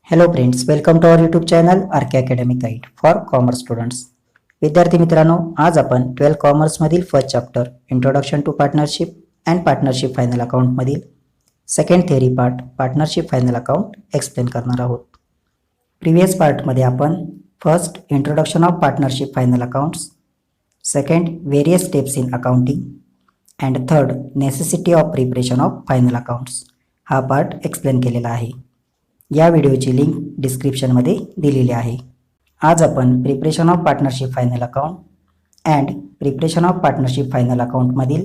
Hello friends, welcome to our YouTube channel R K academy guide for commerce students. विद्यार्थी मित्रांनो, आज आपण 12 कॉमर्समधील first chapter introduction to partnership and partnership final अकाउंटमधील second theory part partnership final account explain करणार आहोत. Previous पार्टमध्ये आपण first introduction of partnership final accounts, second various steps in accounting and third necessity of preparation of final accounts हा part explain केलेला आहे. या व्हिडिओची link डिस्क्रिप्शनमध्ये दिलेली आहे. आज आपण preparation of partnership final account and preparation of partnership final अकाउंटमधील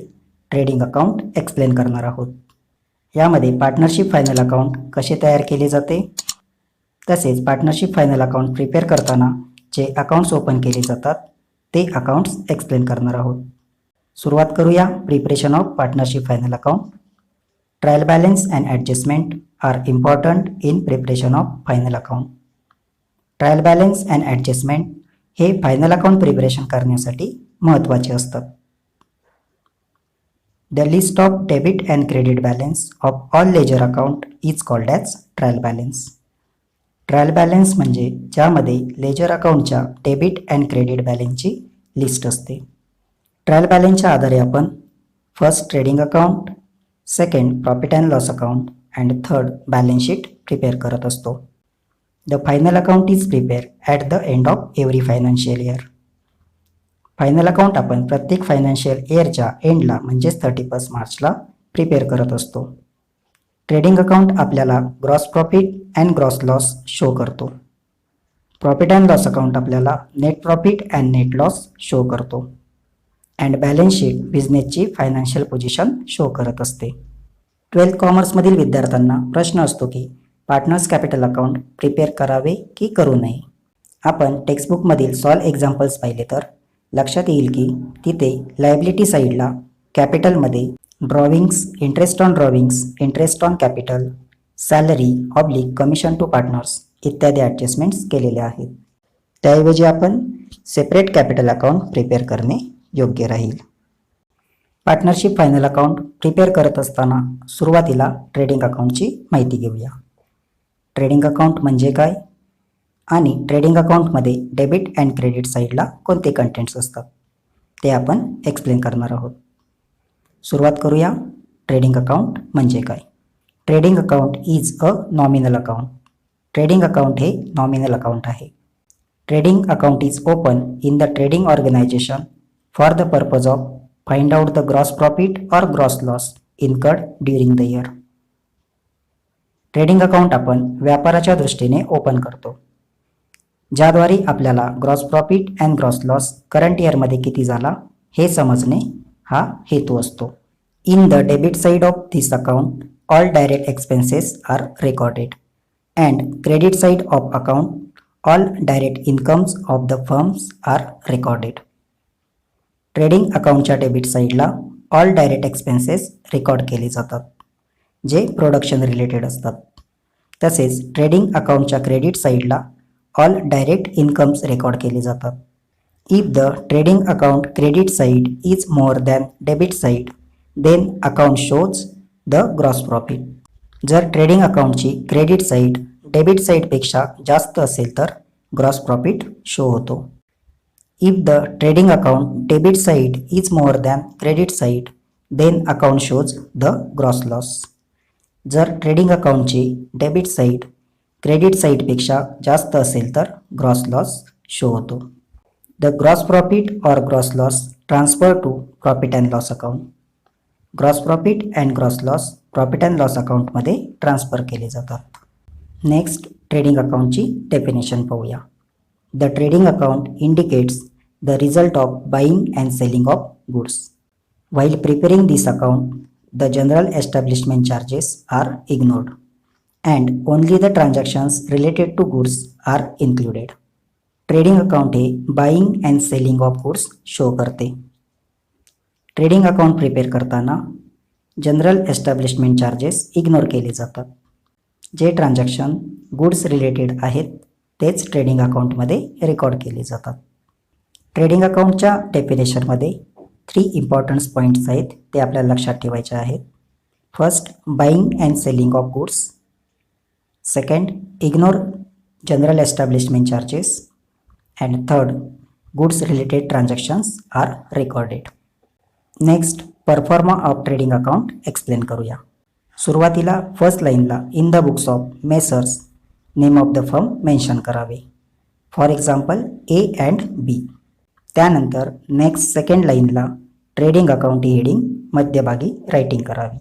ट्रेडिंग अकाउंट एक्सप्लेन करणार आहोत. यामध्ये पार्टनरशिप फायनल अकाउंट कसे तयार केले जाते, तसेच पार्टनरशिप फायनल अकाउंट प्रिपेअर करताना जे अकाउंट्स ओपन केले जातात ते अकाउंट्स एक्सप्लेन करणार आहोत. सुरुवात करूया preparation of partnership final account. Trial balance and adjustment are important in preparation of final account. Trial balance and adjustment हे फायनल अकाउंट प्रिपरेशन करण्यासाठी महत्त्वाचे असतात. The list of debit and credit balance of all ledger account is called as trial balance. Trial balance म्हणजे ज्यामध्ये ledger अकाउंटच्या debit and credit बॅलन्सची list असते. Trial बॅलन्सच्या आधारे आपण first trading account, second profit and loss account and third balance sheet prepare करत असतो. The final account is prepare at the end of every financial year. Final account आपण प्रत्येक financial इयरच्या एंडला म्हणजेच 31 मार्चला प्रिपेअर करत असतो. ट्रेडिंग अकाउंट आपल्याला gross profit and gross loss show करतो. प्रॉफिट अँड लॉस अकाउंट आपल्याला net profit and net loss show करतो. अँड बॅलन्स शीट बिझनेसची फायनान्शियल पोझिशन शो करत असते. 12th कॉमर्समधील विद्यार्थ्यांना प्रश्न असतो की पार्टनर्स कॅपिटल अकाउंट प्रिपेअर करावे की करू नये. आपण टेक्स्टबुकमधील सॉल्व एक्झाम्पल्स पाहिले तर लक्षात येईल की तिथे लायबिलिटी साईडला कॅपिटलमध्ये drawings, interest on drawings, interest on capital, salary oblique commission to partners इत्यादी ॲडजस्टमेंट्स केलेले आहेत. त्याऐवजी आपण सेपरेट कॅपिटल अकाउंट प्रिपेअर करणे योग्य राहील. पार्टनरशिप फायनल अकाउंट प्रिपेअर करत असताना सुरुवातीला ट्रेडिंग अकाउंटची माहिती घेऊया. ट्रेडिंग अकाउंट म्हणजे काय आणि ट्रेडिंग अकाउंटमध्ये डेबिट अँड क्रेडिट साईडला कोणते कंटेंट्स असतात ते आपण एक्सप्लेन करणार आहोत. सुरुवात करूया. ट्रेडिंग अकाउंट म्हणजे काय. Trading account is a nominal account. Trading account हे नॉमिनल अकाउंट आहे. Trading account is open in the trading organization for the purpose of find out the gross profit or gross loss incurred during the year. Trading account आपण व्यापाराच्या दृष्टीने open करतो, ज्याद्वारे आपल्याला gross profit and gross loss current इयरमध्ये किती झाला हे समजणे हा हेतू असतो. In the debit side of this account all direct expenses are recorded and credit side of account all direct incomes of the firms are recorded. Trading अकाउंटच्या debit साईडला ऑल डायरेक्ट एक्सपेन्सेस रेकॉर्ड केले जातात जे production related असतात. तसेच trading अकाउंटच्या credit साईडला all direct incomes record केले जातात. If the trading account credit side is more than debit side then account shows the gross profit. जर ट्रेडिंग अकाउंटची क्रेडिट साईड डेबिट साईडपेक्षा जास्त असेल तर ग्रॉस प्रॉफिट शो होतो. If the trading account debit side is more than credit side, then account shows the gross loss. जर trading अकाउंटची debit side credit साईडपेक्षा जास्त असेल तर ग्रॉस लॉस शो होतो. The gross profit or gross loss transfer to profit and loss account. Gross profit and gross loss profit and loss अकाउंटमध्ये transfer केले जातात. नेक्स्ट ट्रेडिंग अकाउंटची डेफिनेशन पाहूया. The trading account indicates the result of buying and selling of goods. While preparing this account, the general establishment charges are ignored and only the transactions related to goods are included. Trading account हे buying and selling of goods show करते. Trading account prepare करताना general establishment charges ignore केले जातात. जे transaction goods related आहेत तेच trading अकाउंटमध्ये record केले जातात. ट्रेडिंग अकाउंटच्या डेफिनेशनमध्ये 3 इम्पॉर्टंट पॉईंट्स आहेत ते आपल्याला लक्षात ठेवायचे आहेत. First, buying and selling of goods. Second, ignore general establishment charges, and third, goods related transactions are recorded. Next pro forma of trading account explain करूया. सुरुवातीला फर्स्ट लाईनला in the books of messrs name of the firm mention करावे. For example A and बी. त्यानंतर next second लाईनला trading account heading मध्यभागी writing करावी.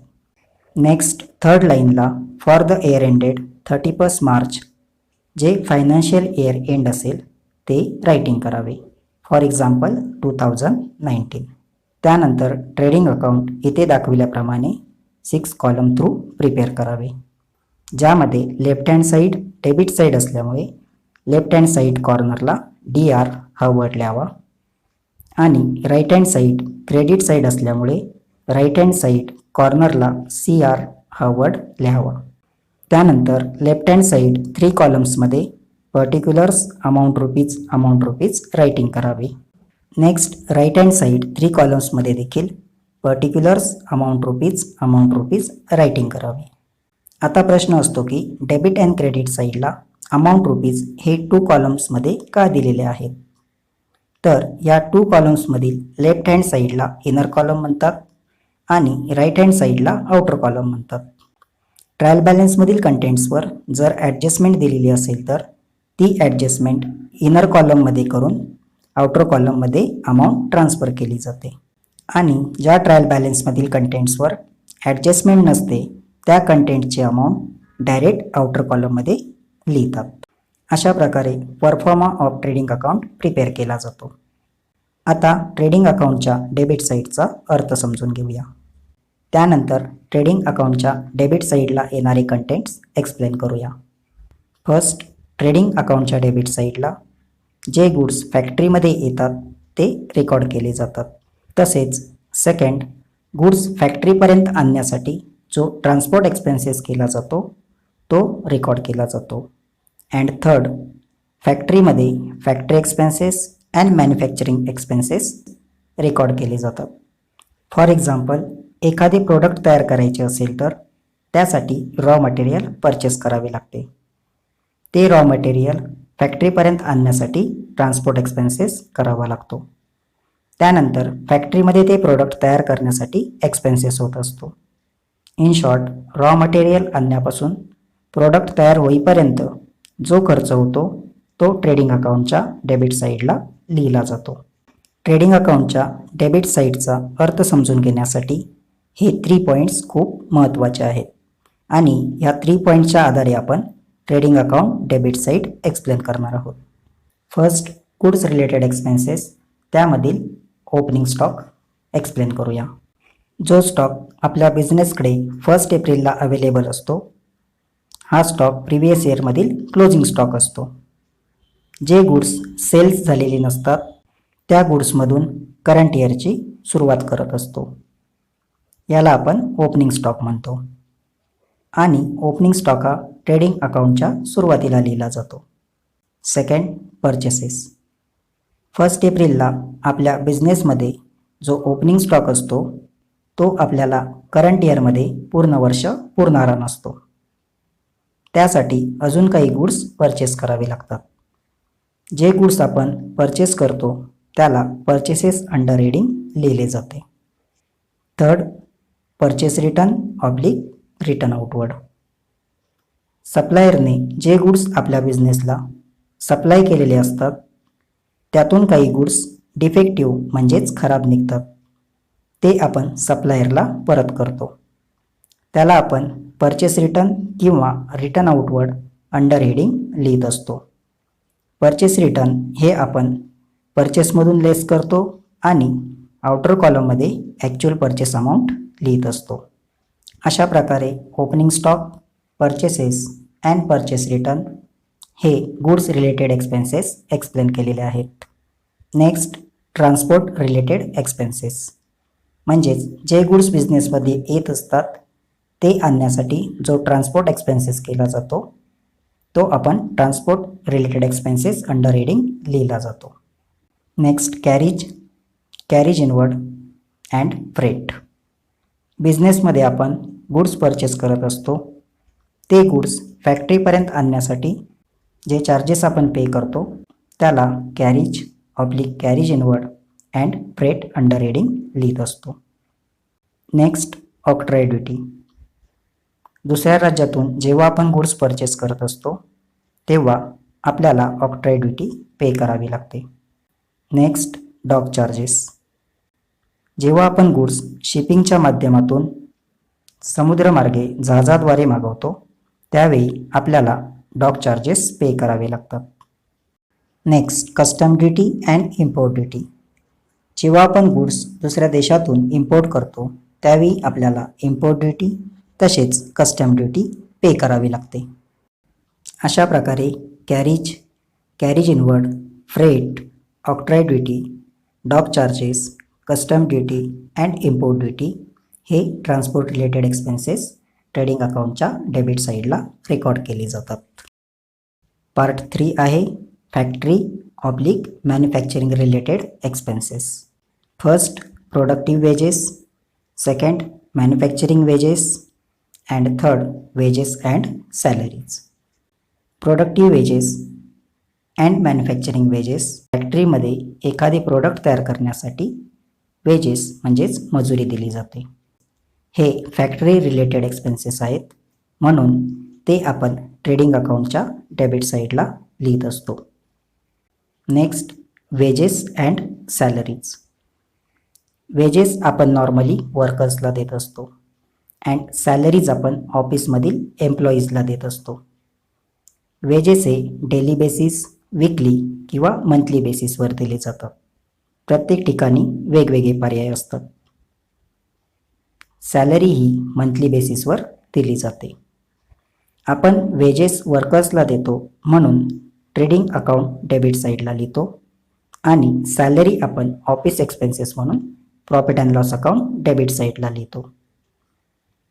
Next third लाईनला for the year ended 31 March जे फायनान्शियल इयर एंड असेल ते रायटिंग करावे. For example 2019. त्यानंतर ट्रेडिंग अकाउंट इथे दाखविल्याप्रमाणे 6 कॉलम थ्रू प्रिपेअर करावे, ज्यामध्ये left hand side debit side असल्यामुळे लेफ्ट हँड साईड कॉर्नरला DR हा वर्ड लिहावा आणि right hand side credit side असल्यामुळे राईट हँड साईड कॉर्नरला CR हा वर्ड लिहावा. त्यानंतर लेफ्ट हँड साईड 3 कॉलम्समध्ये पर्टिक्युलर्स अमाऊंट रुपीज रायटिंग करावे. नेक्स्ट राईट हँड साईड 3 कॉलम्समध्ये देखील पर्टिक्युलर्स अमाऊंट रुपीज रायटिंग करावे. आता प्रश्न असतो की डेबिट अँड क्रेडिट साईडला अमाऊंट रुपीज हे 2 कॉलम्समध्ये का दिलेले आहेत. तर या 2 कॉलम्समधील लेफ्ट हँड साईडला इनर कॉलम म्हणतात आणि राईट हँड साईडला आउटर कॉलम म्हणतात. ट्रायल बॅलन्समधील कंटेंट्सवर जर ॲडजस्टमेंट दिलेली असेल तर ती ॲडजस्टमेंट इनर कॉलममध्ये करून आउटर कॉलममध्ये अमाऊंट ट्रान्सफर केली जाते आणि ज्या ट्रायल बॅलन्समधील कंटेंट्सवर ॲडजस्टमेंट नसते त्या कंटेंटची अमाऊंट डायरेक्ट आउटर कॉलममध्ये लिहितात. अशा प्रकारे pro forma of trading account prepare केला जातो. आता ट्रेडिंग अकाउंटच्या डेबिट साईडचा अर्थ समजून घेऊया. त्यानंतर ट्रेडिंग अकाउंटच्या डेबिट साईडला येणारे कंटेंट्स एक्सप्लेन करूया. फर्स्ट, ट्रेडिंग अकाउंटच्या डेबिट साईडला जे गुड्स फॅक्टरीमध्ये येतात ते रेकॉर्ड केले जातात. तसेच सेकंड, गुड्स फॅक्टरीपर्यंत आणण्यासाठी जो ट्रान्सपोर्ट एक्सपेन्सेस केला जातो तो रेकॉर्ड केला जातो. अँड थर्ड, फॅक्टरीमध्ये factory expenses and manufacturing expenses record केले जातात. फॉर एक्झाम्पल एखादे प्रोडक्ट तयार करायचे असेल तर त्यासाठी रॉ मटेरियल परचेस करावे लागते. ते रॉ मटेरियल फॅक्टरीपर्यंत आणण्यासाठी ट्रान्सपोर्ट एक्सपेन्सेस करावा लागतो. त्यानंतर फॅक्टरीमध्ये ते प्रोडक्ट तयार करण्यासाठी एक्सपेन्सेस होत असतो. इन शॉर्ट, रॉ मटेरियल आणण्यापासून प्रोडक्ट तयार होईपर्यंत जो खर्च होतो तो ट्रेडिंग अकाउंटच्या डेबिट साईडला लिहिला जातो. ट्रेडिंग अकाउंटच्या डेबिट साईडचा अर्थ समजून घेण्यासाठी हे 3 पॉईंट्स खूप महत्त्वाचे आहेत आणि ह्या 3 पॉईंटच्या आधारे आपण trading account debit side explain करणार आहोत. फर्स्ट, गुड्स रिलेटेड एक्सपेन्सेस, त्यामधील ओपनिंग स्टॉक एक्सप्लेन करूया. जो स्टॉक आपल्या बिझनेसकडे 1 एप्रिलला अवेलेबल असतो हा स्टॉक प्रिव्हियस इयरमधील क्लोजिंग स्टॉक असतो. जे गुड्स सेल्स झालेली नसतात त्या गुड्समधून करंट इयरची सुरुवात करत असतो. याला आपण ओपनिंग स्टॉक म्हणतो आणि ओपनिंग स्टॉक हा ट्रेडिंग अकाउंटच्या सुरुवातीला लिहिला जातो. Second, purchases. 1 एप्रिलला आपल्या बिझनेसमध्ये जो ओपनिंग स्टॉक असतो तो आपल्याला करंट इयरमध्ये पूर्ण वर्ष पुरणारा नसतो. त्यासाठी अजून काही गुड्स परचेस करावे लागतात. जे गुड्स आपण परचेस करतो त्याला परचेसेस अंडर हेडिंग लिहिले जाते. Third, purchase return outward. सप्लायरने जे गुड्स आपल्या बिझनेसला सप्लाय केलेले असतात त्यातून काही गुड्स डिफेक्टिव्ह म्हणजेच खराब निघतात. ते आपण सप्लायरला परत करतो. त्याला आपण परचेस रिटर्न किंवा रिटर्न आउटवर्ड अंडर हेडिंग लिहित असतो. परचेस रिटर्न हे आपण परचेसमधून लेस करतो आणि आउटर कॉलममध्ये ॲक्च्युअल परचेस अमाऊंट लिहित असतो. अशा प्रकारे opening stock, purchases and purchase return हे गुड्स रिलेटेड एक्सपेन्सेस एक्सप्लेन केलेले आहेत. नेक्स्ट, ट्रान्सपोर्ट रिलेटेड एक्सपेन्सेस, म्हणजेच जे गुड्स बिझनेसमध्ये येत असतात ते आणण्यासाठी जो ट्रान्सपोर्ट एक्सपेन्सेस केला जातो तो आपण transport related expenses under heading लिहिला जातो. Next, carriage inward and freight. बिझनेसमध्ये आपण गुड्स परचेस करत असतो. ते गुड्स फॅक्टरीपर्यंत आणण्यासाठी जे चार्जेस आपण पे करतो त्याला carries inward and freight under heading लिहित असतो. Next octroi duty. दुसऱ्या राज्यातून जेव्हा आपण गुड्स परचेस करत असतो तेव्हा आपल्याला ऑक्ट्रॉय ड्युटी पे करावी लागते. Next dock charges. जेव्हा आपण गुड्स शिपिंगच्या माध्यमातून समुद्रमार्गे जहाजाद्वारे मागवतो त्यावेळी आपल्याला डॉक चार्जेस पे करावे लागतात. Next custom duty and import duty. जेव्हा आपण गुड्स दुसऱ्या देशातून इम्पोर्ट करतो त्यावेळी आपल्याला इम्पोर्ट ड्युटी तसेच कस्टम ड्युटी पे करावी लागते. अशा प्रकारे carriage inward, freight, octroi duty, dock charges, custom duty and import duty हे ट्रान्सपोर्ट रिलेटेड एक्सपेन्सेस ट्रेडिंग अकाउंटच्या डेबिट साईडला रेकॉर्ड केले जातात. पार्ट 3 आहे factory manufacturing related expenses. First productive wages, second manufacturing wages and third wages and salaries. Productive wedges and manufacturing wedges. फॅक्टरीमध्ये एखादे product तयार करण्यासाठी वेजेस म्हणजेच मजुरी दिली जाते. हे फॅक्टरी रिलेटेड एक्सपेन्सेस आहेत म्हणून ते आपण ट्रेडिंग अकाउंटच्या डेबिट साईडला लिहित असतो. Next wedges and salaries. Wedges आपण नॉर्मली वर्कर्सला देत असतो अँड सॅलरीज आपण ऑफिसमधील एम्प्लॉईजला देत असतो. वेजेस हे डेली बेसिस, वीकली किंवा मंथली बेसिसवर दिले जातात. प्रत्येक ठिकाणी वेगवेगळे पर्याय असतात. सॅलरी ही मंथली बेसिसवर दिली जाते. आपण वेजेस वर्कर्सला देतो म्हणून ट्रेडिंग अकाउंट डेबिट साईडला लिहितो आणि सॅलरी आपण ऑफिस एक्सपेन्सेस म्हणून profit and loss account debit साईडला लिहितो.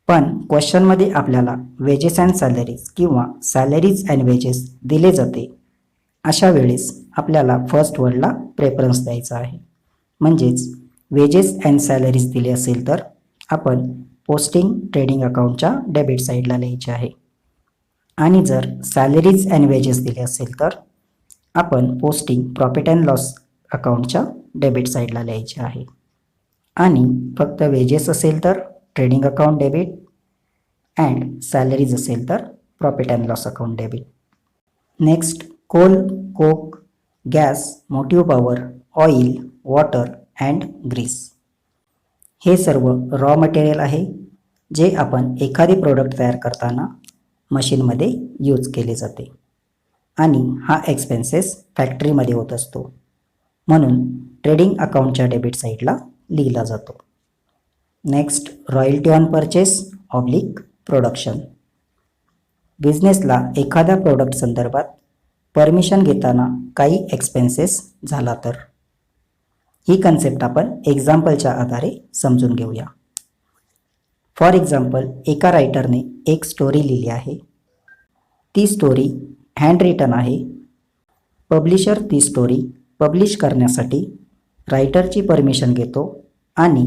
पण क्वेश्चनमध्ये आपल्याला वेजेस अँड सॅलरीज किंवा सॅलरीज अँड वेजेस दिले जाते. अशा वेळेस आपल्याला फर्स्ट वर्डला प्रेफरन्स द्यायचा आहे. म्हणजेच वेजेस अँड सॅलरीज दिले असेल तर आपण पोस्टिंग ट्रेडिंग अकाउंटच्या डेबिट साईडला लिहायचे आहे आणि जर सॅलरीज अँड वेजेस दिले असेल तर आपण पोस्टिंग प्रॉफिट अँड लॉस अकाउंटच्या डेबिट साईडला लिहायचे आहे. आणि फक्त वेजेस असेल तर trading account debit and salaries असेल तर profit and loss account debit. Next coal, coke, gas, motive power, oil, water and grease. हे सर्व रॉ मटेरियल आहे जे आपण एखादे प्रोडक्ट तयार करताना मशीनमध्ये यूज केले जाते आणि हा एक्सपेन्सेस फॅक्टरीमध्ये होत असतो म्हणून ट्रेडिंग अकाउंटच्या डेबिट साईडला लिहिला जातो. Next royalty on purchase production. बिझनेसला एखाद्या प्रोडक्ट संदर्भात परमिशन घेताना काही एक्सपेन्सेस झाला तर ही कन्सेप्ट आपण एक्झाम्पलच्या आधारे समजून घेऊया. फॉर एक्झाम्पल एका रायटरने एक स्टोरी लिहिली आहे. ती स्टोरी हँड रिटन आहे. पब्लिशर ती स्टोरी पब्लिश करण्यासाठी रायटरची परमिशन घेतो आणि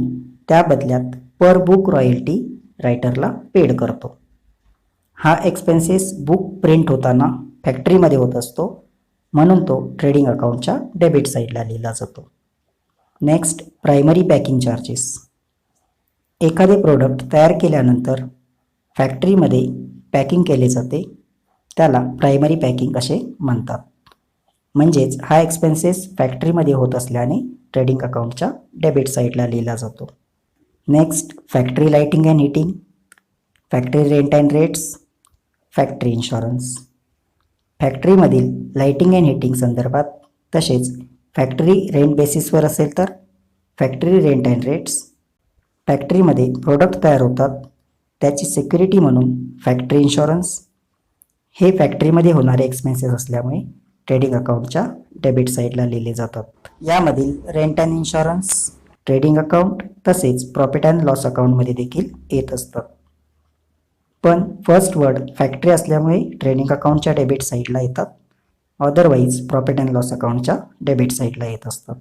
त्या बदल्यात पर बुक रॉयल्टी रायटरला पेड करतो. हा एक्सपेन्सेस बुक प्रिंट होताना फॅक्टरीमध्ये होत असतो म्हणून तो ट्रेडिंग अकाउंटच्या डेबिट साईडला लिहिला जातो. Next primary packing charges. एखादे प्रोडक्ट तयार केल्यानंतर फॅक्टरीमध्ये पॅकिंग केले जाते त्याला प्रायमरी पॅकिंग असे म्हणतात. म्हणजेच हा एक्सपेन्सेस फॅक्टरीमध्ये होत असल्याने ट्रेडिंग अकाउंटच्या डेबिट साईडला लिहिला जातो. Next factory lighting and heating, factory rent and rates, factory insurance. फॅक्टरीमधील लाइटिंग अँड हीटिंग संदर्भात तसेच फॅक्टरी रेंट बेसिसवर असेल तर फॅक्टरी रेंट अँड रेट्स. फॅक्टरीमध्ये प्रोडक्ट तयार होतात त्याची सिक्युरिटी म्हणून फॅक्टरी इन्शुरन्स. हे फॅक्टरीमध्ये होणारे एक्सपेन्सेस असल्यामुळे ट्रेडिंग अकाउंटच्या डेबिट साईडला लिहिले जातात. यामधील rent and insurance trading account तसेच प्रॉफिट अँड लॉस अकाउंटमध्ये देखील येत असतात. पण फर्स्ट वर्ड फॅक्टरी असल्यामुळे ट्रेडिंग अकाउंटच्या डेबिट साईडला येतात. अदरवाईज प्रॉफिट अँड लॉस अकाउंटच्या डेबिट साईडला येत असतात.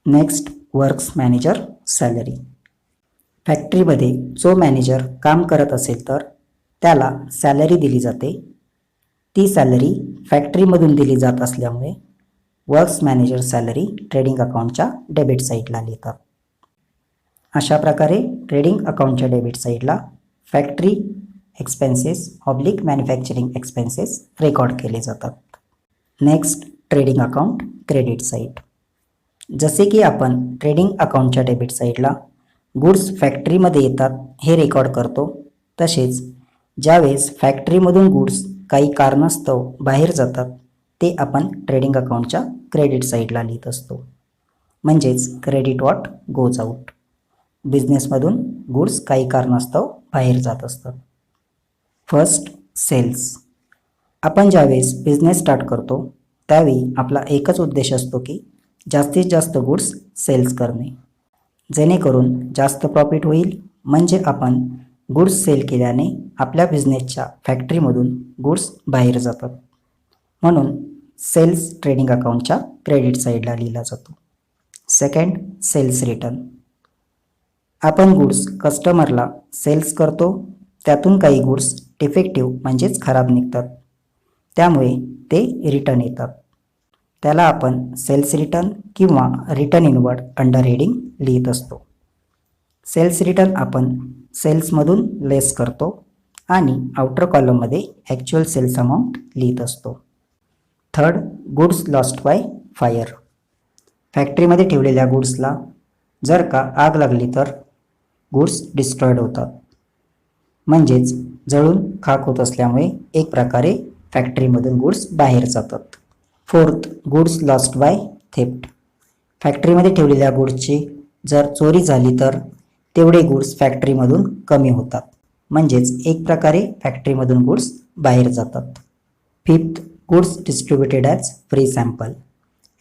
Next works manager salary. फॅक्टरीमध्ये जो मॅनेजर काम करत असेल तर त्याला सॅलरी दिली जाते. ती सॅलरी फॅक्टरीमधून दिली जात असल्यामुळे वर्क्स मॅनेजर सॅलरी ट्रेडिंग अकाउंटच्या डेबिट साईडला लिहितात. अशा प्रकारे ट्रेडिंग अकाउंटच्या डेबिट साईडला factory expenses oblique manufacturing expenses record केले जातात. Next trading account credit side. जसे की आपण ट्रेडिंग अकाउंटच्या डेबिट साईडला गुड्स फॅक्टरीमध्ये येतात हे रेकॉर्ड करतो, तसेच ज्यावेळेस फॅक्टरीमधून गुड्स काही कारणास्तव बाहेर जातात ते आपण ट्रेडिंग अकाउंटच्या क्रेडिट साईडला लिहित असतो. म्हणजेच क्रेडिट वॉट गोज आउट. बिझनेसमधून गुड्स काही कारणास्तव बाहेर जात असतात. First sales. आपण ज्यावेळेस बिझनेस स्टार्ट करतो त्यावेळी आपला एकच उद्देश असतो की जास्तीत जास्त गुड्स सेल्स करणे, जेणेकरून जास्त प्रॉफिट होईल. म्हणजे आपण गुड्स सेल केल्याने आपल्या बिझनेसच्या फॅक्टरीमधून गुड्स बाहेर जातात. म्हणून सेल्स ट्रेडिंग अकाउंटच्या क्रेडिट साईडला लिहिला जातो. Second sales return. आपण गुड्स कस्टमरला सेल्स करतो, त्यातून काही गुड्स डिफेक्टिव्ह म्हणजेच खराब निघतात, त्यामुळे ते रिटर्न येतात. त्याला आपण सेल्स रिटर्न किंवा रिटर्न इनवर्ड अंडर हेडिंग लिहित असतो. सेल्स रिटर्न आपण सेल्समधून लेस करतो आणि आउटर कॉलममध्ये ॲक्च्युअल सेल्स अमाऊंट लिहित असतो. Third goods lost by fire. फॅक्टरीमध्ये ठेवलेल्या गुड्सला जर का आग लागली तर गुड्स डिस्ट्रॉयड होतात, म्हणजेच जळून खाक होत असल्यामुळे एक प्रकारे फॅक्टरीमधून गुड्स बाहेर जातात. Fourth goods lost by theft. फॅक्टरीमध्ये ठेवलेल्या गुड्सची जर चोरी झाली तर तेवढे गुड्स फॅक्टरीमधून कमी होतात, म्हणजेच एक प्रकारे फॅक्टरीमधून गुड्स बाहेर जातात. Fifth goods distributed as free sample.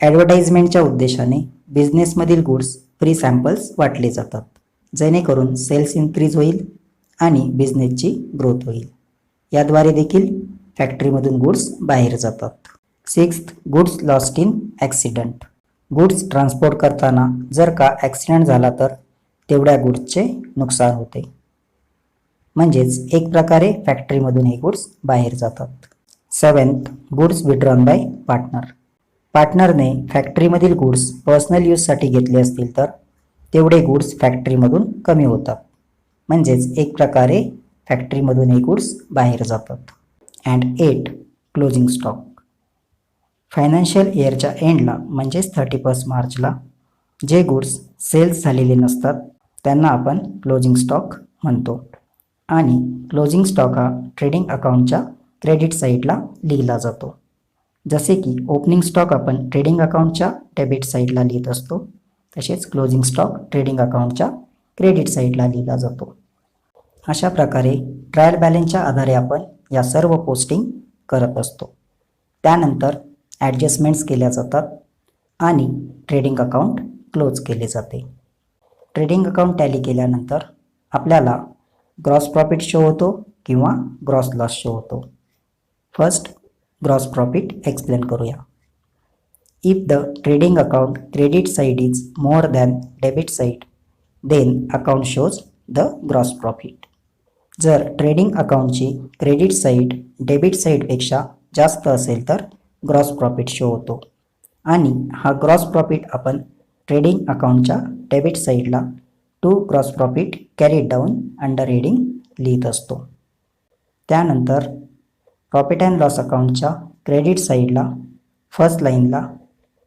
ॲडव्हर्टाइजमेंटच्या उद्देशाने बिझनेसमधील गुड्स फ्री सॅम्पल्स वाटले जातात, जेणेकरून सेल्स इन्क्रीज होईल आणि बिझनेसची ग्रोथ होईल. याद्वारे देखील फॅक्टरीमधून गुड्स बाहेर जातात. Sixth goods lost in accident. Goods transport करताना जर का ॲक्सिडेंट झाला तर तेवढ्या गुड्सचे नुकसान होते, म्हणजेच एक प्रकारे फॅक्टरीमधून हे गुड्स बाहेर जातात. Seventh goods withdrawn by partner. पार्टनरने फॅक्टरीमधील गुड्स पर्सनल यूजसाठी घेतले असतील तर तेवढे गुड्स फॅक्टरीमधून कमी होतात, म्हणजेच एक प्रकारे फॅक्टरीमधून हे गुड्स बाहेर जातात. And 8 closing stock. फायनान्शियल इयरच्या एंडला म्हणजेच 31 मार्चला जे गुड्स सेल्स झालेले नसतात त्यांना आपण क्लोजिंग स्टॉक म्हणतो. आणि क्लोजिंग स्टॉक हा ट्रेडिंग अकाउंटच्या क्रेडिट साईडला लिहिला जातो. जसे की ओपनिंग स्टॉक आपण ट्रेडिंग अकाउंटच्या डेबिट साईडला लिहित असतो, तसेच क्लोजिंग स्टॉक ट्रेडिंग अकाउंटच्या क्रेडिट साईडला लिहिला जातो. अशा प्रकारे ट्रायल बॅलन्सच्या आधारे आपण या सर्व पोस्टिंग करत असतो. त्यानंतर ॲडजस्टमेंट्स केल्या जातात आणि ट्रेडिंग अकाउंट क्लोज केले जाते. ट्रेडिंग अकाउंट टॅली केल्यानंतर आपल्याला ग्रॉस प्रॉफिट शो होतो किंवा ग्रॉस लॉस शो होतो. फर्स्ट ग्रॉस प्रॉफिट एक्सप्लेन करूया. If the trading account credit side is more than debit side then account shows the gross profit. जर trading अकाउंटची credit side debit साईडपेक्षा जास्त असेल तर ग्रॉस प्रॉफिट शो होतो आणि हा ग्रॉस प्रॉफिट आपण ट्रेडिंग अकाउंटच्या डेबिट साईडला to gross profit carried down under heading लिहित असतो. त्यानंतर प्रॉफिट अँड लॉस अकाउंटच्या क्रेडिट साईडला फर्स्ट लाईनला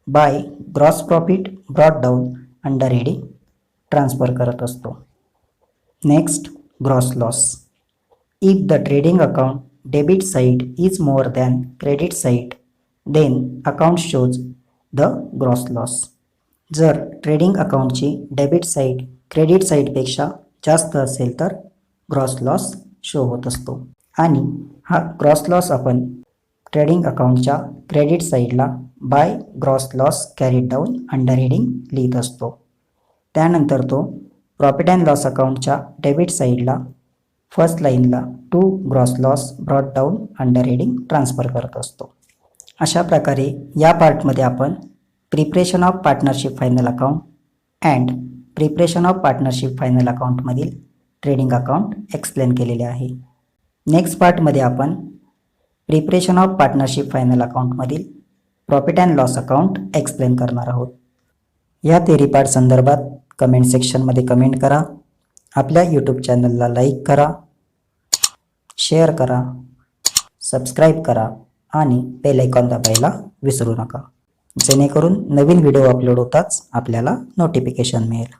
by gross profit brought down under heading transfer करत असतो. Next gross loss. If the trading account debit side is more than credit side then account shows the gross loss. जर trading अकाउंटची debit side credit साईडपेक्षा जास्त असेल तर gross loss show होत असतो आणि हा ग्रॉस लॉस आपण ट्रेडिंग अकाउंटच्या क्रेडिट साईडला by gross loss carried down under heading लिहित असतो. त्यानंतर तो प्रॉफिट अँड लॉस अकाउंटच्या डेबिट साईडला फर्स्ट लाईनला to gross loss brought down under heading transfer करत असतो. अशा प्रकारे या पार्टमध्ये आपण preparation of partnership final account and preparation of partnership final अकाउंटमधील ट्रेडिंग अकाउंट एक्सप्लेन केलेले आहे. नेक्स्ट पार्टमध्ये आपण प्रिपरेशन ऑफ पार्टनरशिप फायनल अकाउंटमधील profit and loss account explain करणार आहोत. या थेरी पार्ट संदर्भात कमेंट सेक्शनमध्ये कमेंट करा. आपल्या यूट्यूब चॅनलला लाईक करा, शेअर करा, सबस्क्राईब करा आणि बेल आयकॉन दाबायला विसरू नका, जेणेकरून नवीन व्हिडिओ अपलोड होताच आपल्याला नोटिफिकेशन मिळेल.